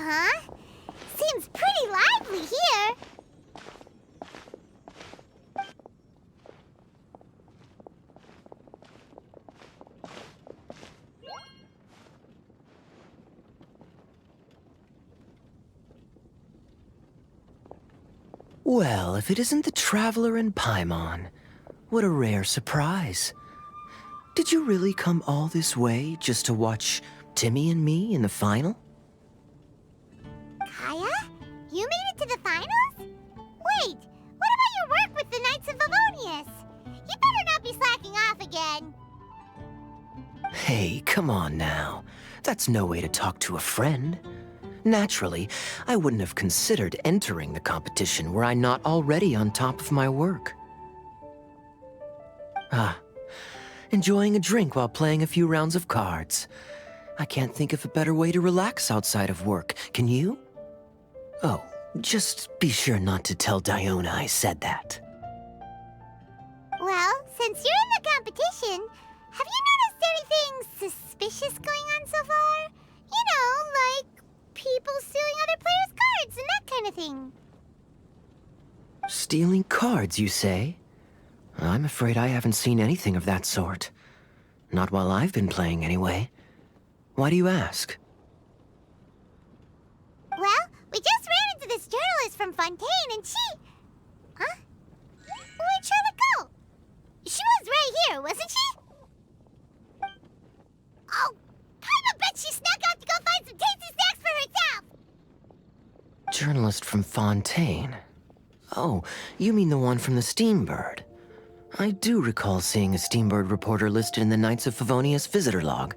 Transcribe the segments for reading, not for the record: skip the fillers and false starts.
Uh-huh. Seems pretty lively here. Well, if it isn't the Traveler and Paimon, what a rare surprise. Did you really come all this way just to watch Timmy and me in the final? Kaya? You made it to the finals? Wait, what about your work with the Knights of Favonius? You better not be slacking off again. Hey, come on now. That's no way to talk to a friend. Naturally, I wouldn't have considered entering the competition were I not already on top of my work. Enjoying a drink while playing a few rounds of cards. I can't think of a better way to relax outside of work, can you? Oh, just be sure not to tell Diona I said that. Well, since you're in the competition, have you noticed anything suspicious going on so far? You know, like people stealing other players' cards and that kind of thing. Stealing cards, you say? I'm afraid I haven't seen anything of that sort. Not while I've been playing, anyway. Why do you ask? Well, we just ran into this journalist from Fontaine and she... Huh? Where'd Charlotte go? She was right here, wasn't she? Oh, I bet she snuck out to go find some tasty snacks for herself! Journalist from Fontaine? Oh, you mean the one from the Steambird. I do recall seeing a Steambird reporter listed in the Knights of Favonius visitor log.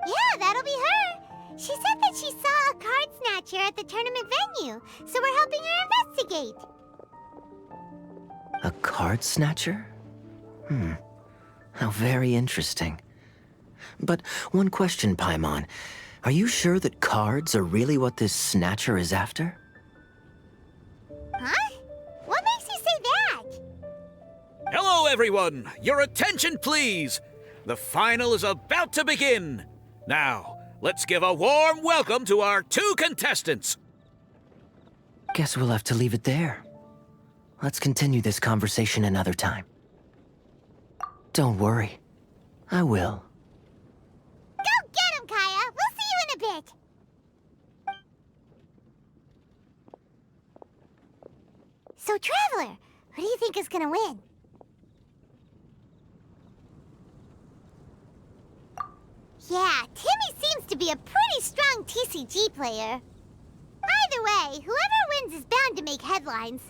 Yeah, that'll be her. She said that she saw a card snatcher at the tournament venue, so we're helping her investigate. A card snatcher? How very interesting. But one question, Paimon. Are you sure that cards are really what this snatcher is after? Huh? What makes you say that? Hello, everyone! Your attention, please! The final is about to begin. Now, let's give a warm welcome to our two contestants. Guess we'll have to leave it there. Let's continue this conversation another time. Don't worry. I will. Go get him, Kaya! We'll see you in a bit! So, Traveler, who do you think is gonna win? Yeah, Timmy seems to be a pretty strong TCG player. Either way, whoever wins is bound to make headlines.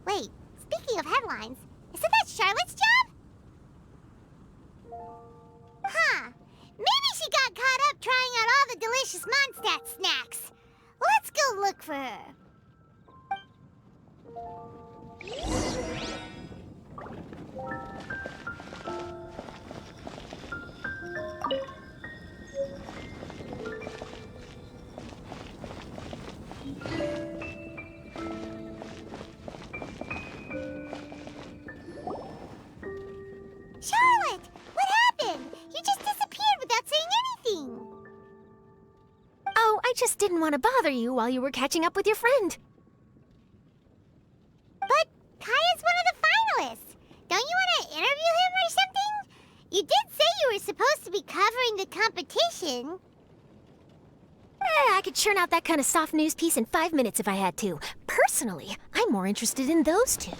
Wait, speaking of headlines, isn't that Charlotte's job? Huh. Maybe she got caught up trying out all the delicious Mondstadt snacks. Let's go look for her. Charlotte! What happened? You just disappeared without saying anything. Oh, I just didn't want to bother you while you were catching up with your friend. But Kaya's one of the finalists. Don't you want to interview him or something? You did say you were supposed to be covering the competition. I could churn out that kind of soft news piece in 5 minutes if I had to. Personally, I'm more interested in those two.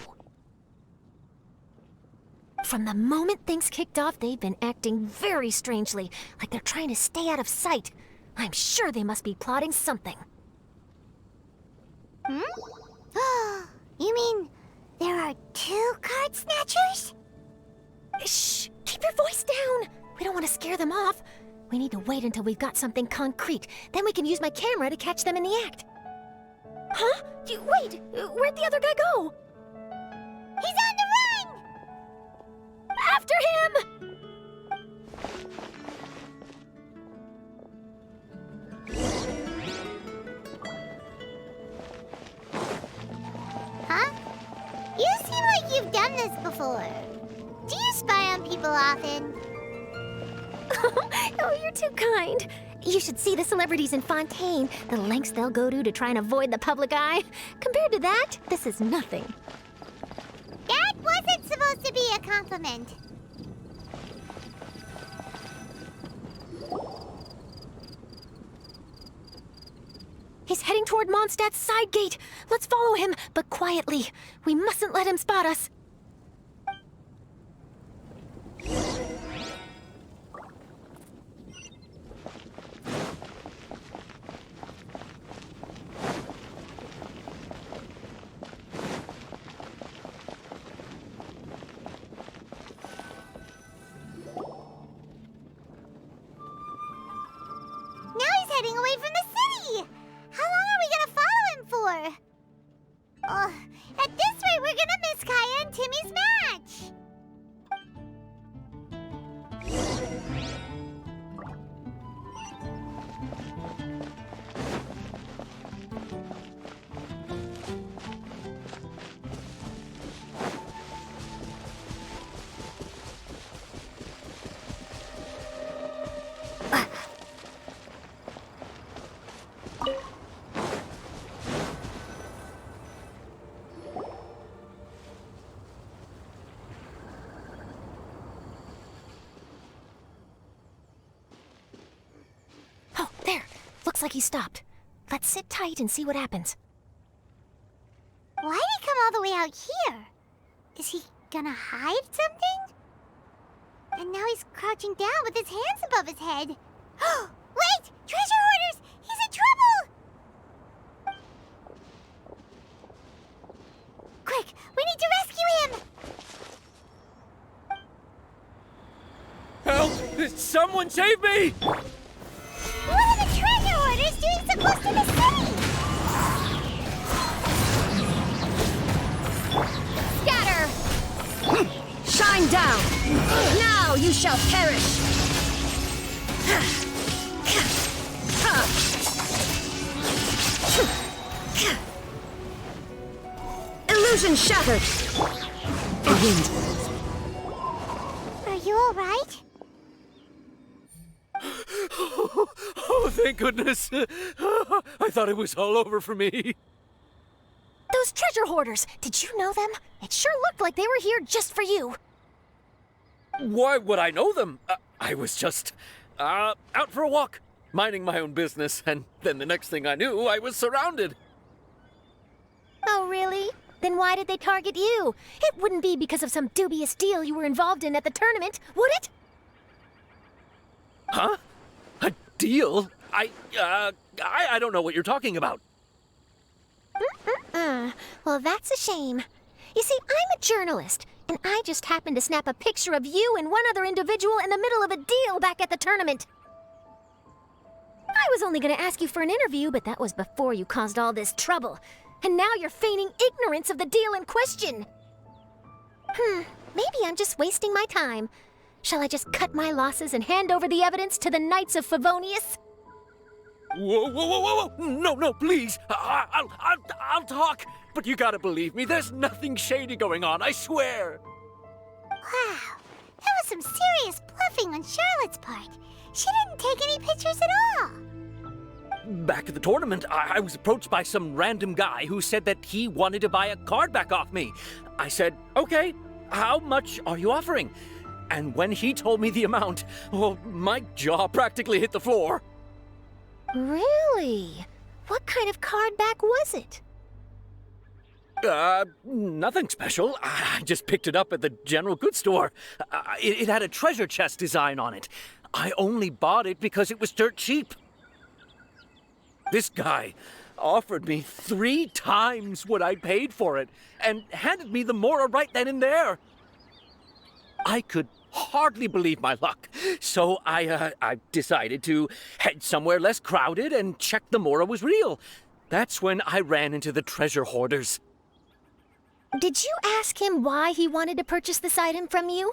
From the moment things kicked off, they've been acting very strangely, like they're trying to stay out of sight. I'm sure they must be plotting something. You mean there are two card snatchers? Shh! Keep your voice down! We don't want to scare them off. We need to wait until we've got something concrete. Then we can use my camera to catch them in the act. Huh? Wait! Where'd the other guy go? He's on the run! After him! Huh? You seem like you've done this before. Do you spy on people often? Oh, you're too kind. You should see the celebrities in Fontaine, the lengths they'll go to try and avoid the public eye. Compared to that, this is nothing. That wasn't supposed to be a compliment. He's heading toward Mondstadt's side gate. Let's follow him, but quietly. We mustn't let him spot us. Now he's heading away from the city! How long are we gonna follow him for? At this rate, we're gonna miss Kaya and Timmy's match! Oh, there. Looks like he stopped. Let's sit tight and see what happens. Why'd he come all the way out here? Is he gonna hide something? And now he's crouching down with his hands above his head. Wait! Treasure hoarders! He's in trouble! Quick! We need to rescue him! Help! Someone save me! What are the treasure hoarders doing so close to the city? Scatter! Shine down! Now you shall perish! Illusion shattered! The wind. Are you alright? Oh, thank goodness! I thought it was all over for me. Those treasure hoarders, did you know them? It sure looked like they were here just for you. Why would I know them? I was just out for a walk, minding my own business, and then the next thing I knew, I was surrounded. Oh, really? Then why did they target you? It wouldn't be because of some dubious deal you were involved in at the tournament, would it? Huh? A deal? I don't know what you're talking about. Well, that's a shame. You see, I'm a journalist, and I just happened to snap a picture of you and one other individual in the middle of a deal back at the tournament. I was only going to ask you for an interview, but that was before you caused all this trouble. And now you're feigning ignorance of the deal in question. Maybe I'm just wasting my time. Shall I just cut my losses and hand over the evidence to the Knights of Favonius? Whoa! No, please. I'll talk. But you gotta believe me, there's nothing shady going on, I swear. Wow, that was some serious bluffing on Charlotte's part. She didn't take any pictures at all. Back at the tournament, I was approached by some random guy who said that he wanted to buy a card back off me. I said, okay, how much are you offering? And when he told me the amount, well, my jaw practically hit the floor. Really? What kind of card back was it? Nothing special. I just picked it up at the general goods store. It had a treasure chest design on it. I only bought it because it was dirt cheap. This guy offered me 3 times what I paid for it and handed me the Mora right then and there. I could hardly believe my luck, so I decided to head somewhere less crowded and check the Mora was real. That's when I ran into the treasure hoarders. Did you ask him why he wanted to purchase this item from you?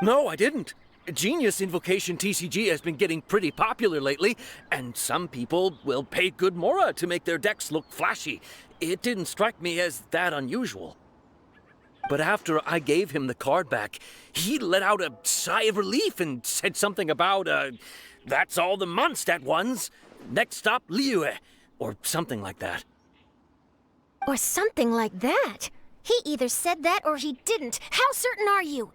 No, I didn't. Genius Invocation TCG has been getting pretty popular lately, and some people will pay good Mora to make their decks look flashy. It didn't strike me as that unusual. But after I gave him the card back, he let out a sigh of relief and said something about That's all the Mondstadt ones. Next stop, Liyue. Or something like that. Or something like that. He either said that or he didn't. How certain are you?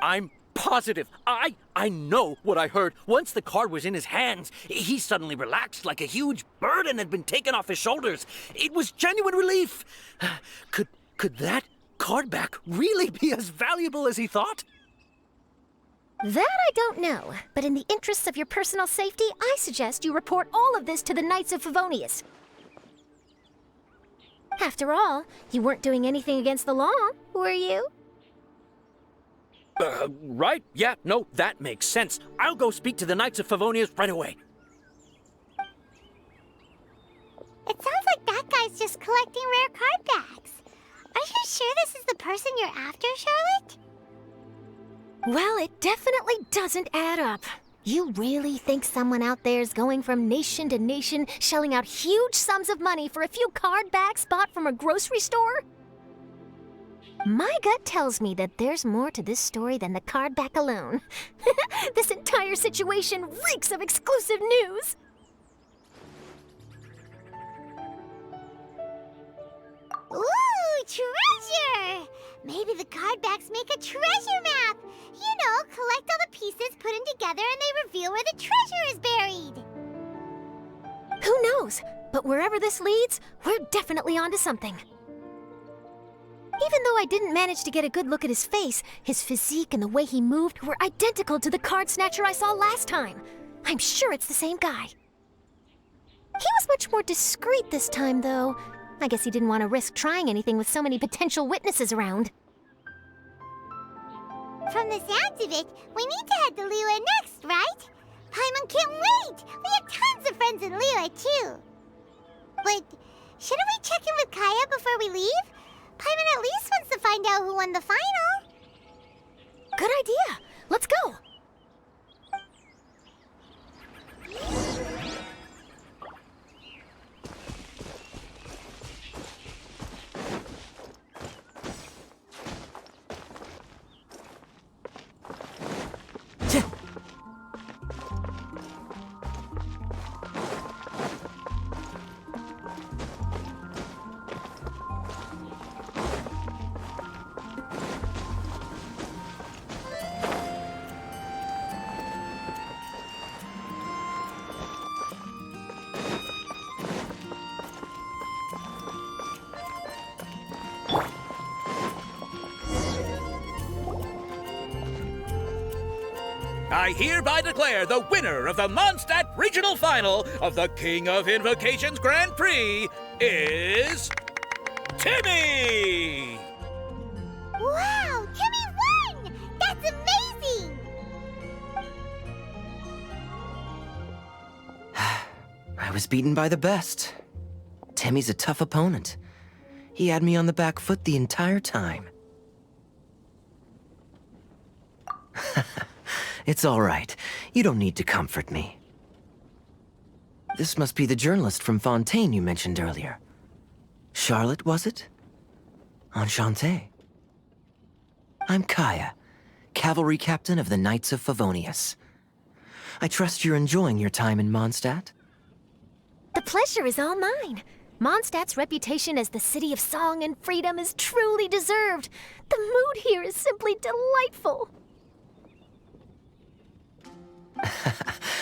I'm positive. I know what I heard. Once the card was in his hands, he suddenly relaxed like a huge burden had been taken off his shoulders. It was genuine relief. Could that card back really be as valuable as he thought? That I don't know, but in the interests of your personal safety, I suggest you report all of this to the Knights of Favonius. After all, you weren't doing anything against the law, were you? Right? Yeah, no, that makes sense. I'll go speak to the Knights of Favonius right away. It sounds like that guy's just collecting rare card backs. Are you sure this is the person you're after, Charlotte? Well, it definitely doesn't add up. You really think someone out there is going from nation to nation, shelling out huge sums of money for a few card backs bought from a grocery store? My gut tells me that there's more to this story than the card back alone. This entire situation reeks of exclusive news! Ooh, treasure! Maybe the card backs make a treasure map! You know, collect all the pieces, put them together, and they reveal where the treasure is buried! Who knows? But wherever this leads, we're definitely onto something. Even though I didn't manage to get a good look at his face, his physique and the way he moved were identical to the card snatcher I saw last time. I'm sure it's the same guy. He was much more discreet this time, though. I guess he didn't want to risk trying anything with so many potential witnesses around. From the sounds of it, we need to head to Liyue next, right? Paimon can't wait! We have tons of friends in Liyue, too. But shouldn't we check in with Kaya before we leave? Paimon at least wants to find out who won the final. Good idea. Let's go. I hereby declare the winner of the Mondstadt Regional Final of the King of Invocations Grand Prix is Timmy! Wow, Timmy won! That's amazing! I was beaten by the best. Timmy's a tough opponent. He had me on the back foot the entire time. It's all right. You don't need to comfort me. This must be the journalist from Fontaine you mentioned earlier. Charlotte, was it? Enchanté. I'm Kaya, cavalry captain of the Knights of Favonius. I trust you're enjoying your time in Mondstadt? The pleasure is all mine. Mondstadt's reputation as the city of song and freedom is truly deserved. The mood here is simply delightful.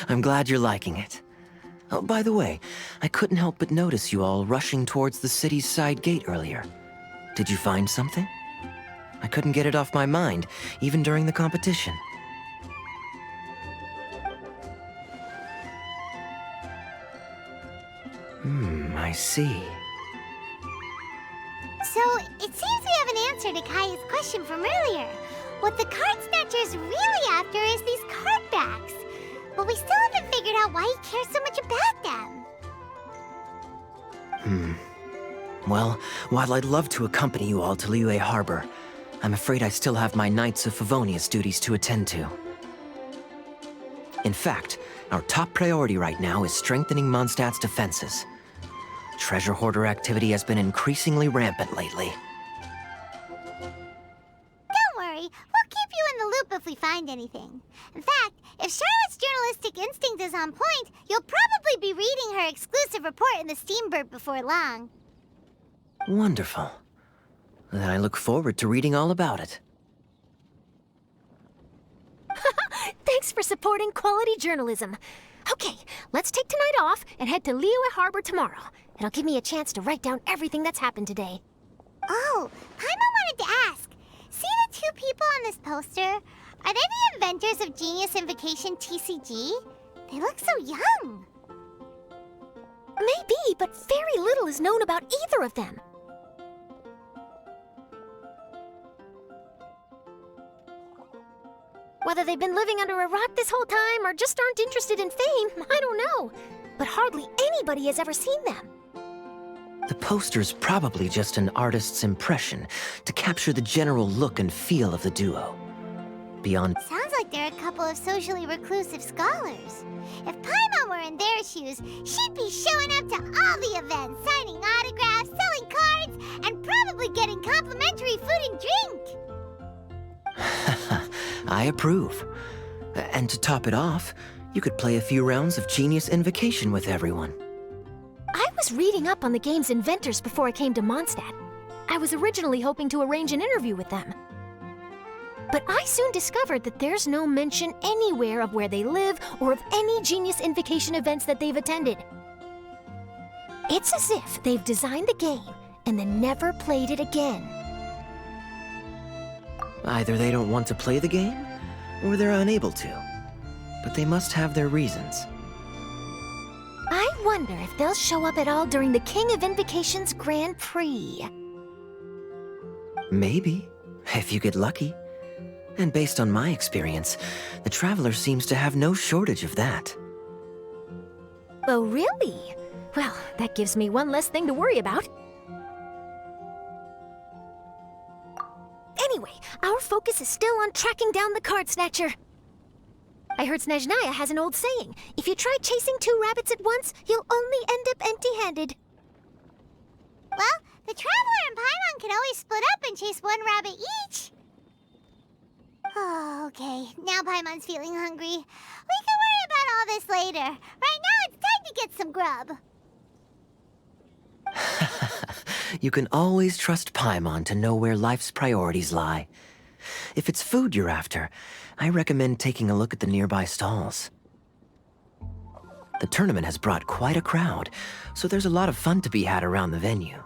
I'm glad you're liking it. Oh, by the way, I couldn't help but notice you all rushing towards the city's side gate earlier. Did you find something? I couldn't get it off my mind, even during the competition. I see. So, it seems we have an answer to Kaya's question from earlier. What the card snatcher's really after is these card backs. But we still haven't figured out why he cares so much about them. Well, while I'd love to accompany you all to Liyue Harbor, I'm afraid I still have my Knights of Favonius duties to attend to. In fact, our top priority right now is strengthening Mondstadt's defenses. Treasure hoarder activity has been increasingly rampant lately. Don't worry, we'll keep you in the loop if we find anything. In fact, If Charlotte's journalistic instinct is on point, you'll probably be reading her exclusive report in the Steambird before long. Wonderful. Then I look forward to reading all about it. Thanks for supporting quality journalism. Okay, let's take tonight off and head to Liyue Harbor tomorrow. It'll give me a chance to write down everything that's happened today. Oh, Paimon wanted to ask. See the two people on this poster? Are they the inventors of Genius Invocation TCG? They look so young. Maybe, but very little is known about either of them. Whether they've been living under a rock this whole time or just aren't interested in fame, I don't know. But hardly anybody has ever seen them. The poster's probably just an artist's impression to capture the general look and feel of the duo. Beyond... Sounds like they're a couple of socially reclusive scholars. If Paimon were in their shoes, she'd be showing up to all the events, signing autographs, selling cards, and probably getting complimentary food and drink. I approve. And to top it off, you could play a few rounds of Genius Invocation with everyone. I was reading up on the game's inventors before I came to Mondstadt. I was originally hoping to arrange an interview with them. But I soon discovered that there's no mention anywhere of where they live or of any Genius Invocation events that they've attended. It's as if they've designed the game and then never played it again. Either they don't want to play the game, or they're unable to. But they must have their reasons. I wonder if they'll show up at all during the King of Invocation's Grand Prix. Maybe, if you get lucky. And based on my experience, the Traveler seems to have no shortage of that. Oh, really? Well, that gives me one less thing to worry about. Anyway, our focus is still on tracking down the card snatcher. I heard Snezhnaya has an old saying. If you try chasing two rabbits at once, you'll only end up empty-handed. Well, the Traveler and Paimon can always split up and chase one rabbit each. Oh, okay. Now Paimon's feeling hungry. We can worry about all this later. Right now, it's time to get some grub. You can always trust Paimon to know where life's priorities lie. If it's food you're after, I recommend taking a look at the nearby stalls. The tournament has brought quite a crowd, so there's a lot of fun to be had around the venue.